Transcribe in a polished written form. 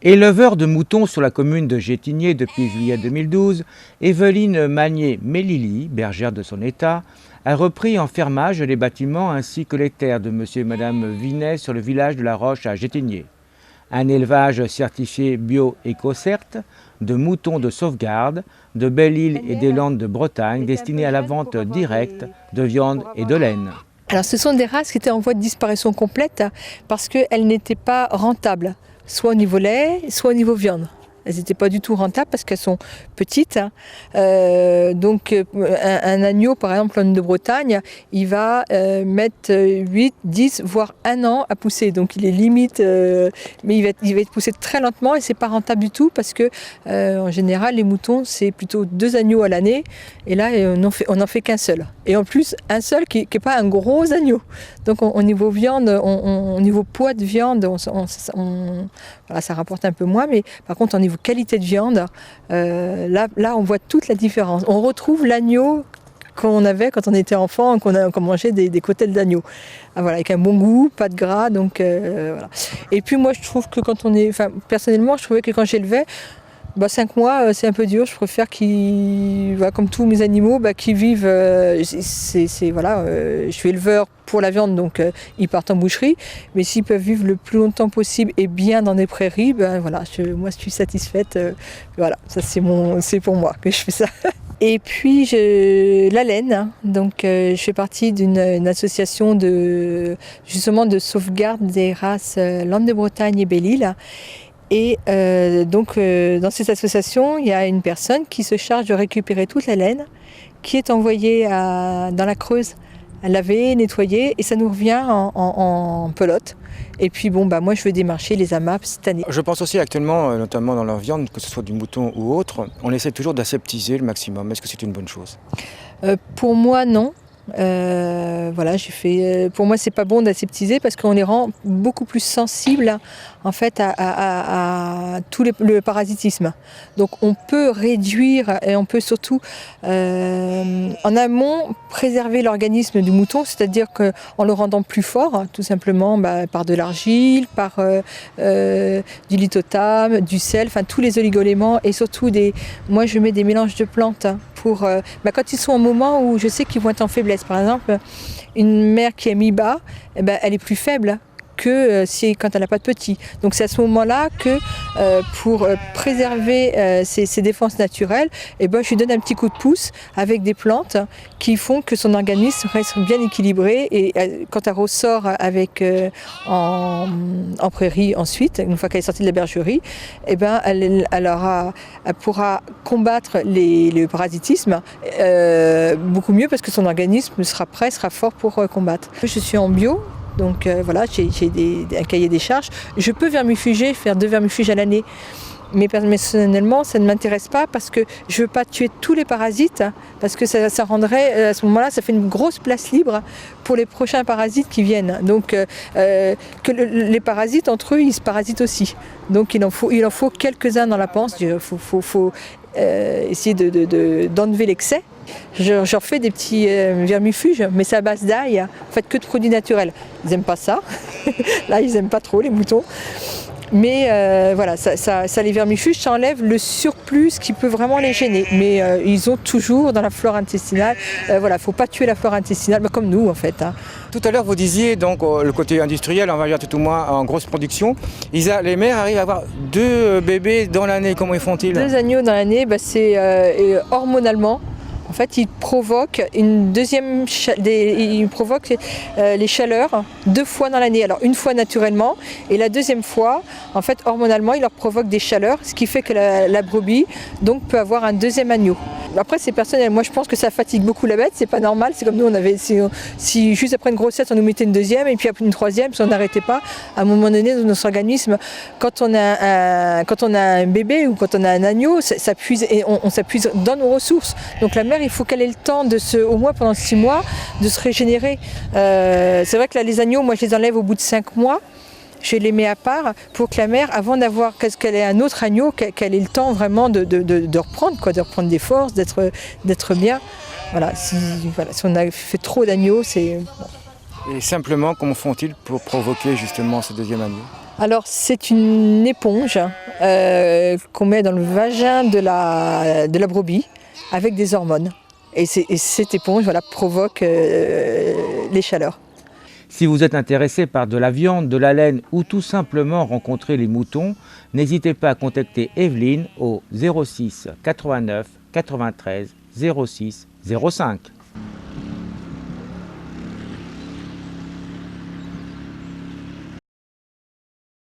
Éleveur de moutons sur la commune de Gétigné depuis juillet 2012, Evelyne Magnier-Mélili, bergère de son état, a repris en fermage les bâtiments ainsi que les terres de monsieur et madame Vinet sur le village de la Roche à Gétigné. Un élevage certifié bio-écocert de moutons de sauvegarde, de Belle-Île et des Landes de Bretagne destinés à la vente directe de viande et de laine. Alors ce sont des races qui étaient en voie de disparition complète parce qu'elles n'étaient pas rentables, soit au niveau lait, soit au niveau viande. Elles n'étaient pas du tout rentables parce qu'elles sont petites. Donc un agneau, par exemple, l'âne de Bretagne, il va mettre 8, 10, voire 1 an à pousser. Donc il est limite, mais il va être poussé très lentement et c'est pas rentable du tout parce que en général, les moutons, c'est plutôt 2 agneaux à l'année. Et là, on n'en fait qu'un seul. Et en plus, un seul qui n'est pas un gros agneau. Donc au niveau viande, au niveau poids de viande, voilà, ça rapporte un peu moins. Mais par contre, au niveau qualité de viande, là, on voit toute la différence. On retrouve l'agneau qu'on avait quand on était enfant, qu'on mangeait des côtelettes d'agneau. Ah, voilà, avec un bon goût, pas de gras. Donc, voilà. Et puis moi, je trouve que personnellement, je trouvais que quand j'élevais, 5 mois, c'est un peu dur. Je préfère qu'ils, comme tous mes animaux, qu'ils vivent. Je suis éleveur pour la viande, donc ils partent en boucherie. Mais s'ils peuvent vivre le plus longtemps possible et bien dans des prairies, moi, je suis satisfaite. Voilà, ça c'est pour moi que je fais ça. Et puis la laine, donc je fais partie d'une association de sauvegarde des races Landes de Bretagne et Belle-Île. Et dans cette association, il y a une personne qui se charge de récupérer toute la laine, qui est envoyée dans la Creuse à laver, nettoyer, et ça nous revient en pelote. Et puis moi je veux démarcher les AMAP cette année. Je pense aussi actuellement, notamment dans leur viande, que ce soit du mouton ou autre, on essaie toujours d'aseptiser le maximum. Est-ce que c'est une bonne chose ? Pour moi, non. Pour moi, c'est pas bon d'aseptiser parce qu'on les rend beaucoup plus sensibles en fait à tout le parasitisme. Donc on peut réduire et on peut surtout en amont préserver l'organisme du mouton, c'est-à-dire qu'en le rendant plus fort, tout simplement par de l'argile, par du lithotame, du sel, enfin tous les oligoéléments et surtout moi je mets des mélanges de plantes pour quand ils sont au moment où je sais qu'ils vont être en faiblesse. Par exemple, une mère qui est mi-bas, elle est plus faible que quand elle n'a pas de petits. Donc c'est à ce moment-là que pour préserver ses défenses naturelles, je lui donne un petit coup de pouce avec des plantes qui font que son organisme reste bien équilibré et quand elle ressort en prairie ensuite, une fois qu'elle est sortie de la bergerie, elle pourra combattre le parasitisme beaucoup mieux parce que son organisme sera prêt, sera fort pour combattre. Je suis en bio. Donc j'ai un cahier des charges. Je peux faire 2 vermifuges à l'année. Mais personnellement, ça ne m'intéresse pas parce que je ne veux pas tuer tous les parasites parce que ça rendrait, à ce moment-là, ça fait une grosse place libre pour les prochains parasites qui viennent. Donc les parasites, entre eux, ils se parasitent aussi. Donc il en faut quelques-uns dans la panse. Il faut essayer d'enlever l'excès. Je fais des petits vermifuges, mais c'est à base d'ail, en fait que de produits naturels. Ils n'aiment pas ça. Là, ils n'aiment pas trop les moutons. Mais ça les vermifuges, ça enlève le surplus qui peut vraiment les gêner. Mais ils ont toujours dans la flore intestinale, faut pas tuer la flore intestinale, comme nous en fait. Tout à l'heure, vous disiez donc le côté industriel, on va dire tout au moins en grosse production. Les mères arrivent à avoir 2 bébés dans l'année. Comment ils font-ils ? 2 agneaux dans l'année, c'est hormonalement. En fait, il provoque les chaleurs 2 fois dans l'année. Alors, une fois naturellement, et la deuxième fois, en fait, hormonalement, il leur provoque des chaleurs, ce qui fait que la brebis donc, peut avoir un 2e agneau. Après, c'est personnel. Moi, je pense que ça fatigue beaucoup la bête. C'est pas normal. C'est comme nous, si juste après une grossesse, on nous mettait une 2e et puis après une 3e, si on n'arrêtait pas, à un moment donné, dans notre organisme, quand on a un bébé ou quand on a un agneau, ça puise et on s'appuie dans nos ressources. Donc la mère, il faut qu'elle ait le temps au moins pendant 6 mois, de se régénérer. C'est vrai que là, les agneaux, moi, je les enlève au bout de 5 mois. Je les mets à part pour que la mère, avant qu'elle ait un autre agneau, qu'elle ait le temps vraiment de reprendre, de reprendre des forces, d'être bien. Voilà, si on a fait trop d'agneaux, c'est... Et simplement, comment font-ils pour provoquer justement ce 2e agneau ? Alors c'est une éponge qu'on met dans le vagin de la brebis avec des hormones. Et cette éponge provoque les chaleurs. Si vous êtes intéressé par de la viande, de la laine ou tout simplement rencontrer les moutons, n'hésitez pas à contacter Evelyne au 06 89 93 06 05.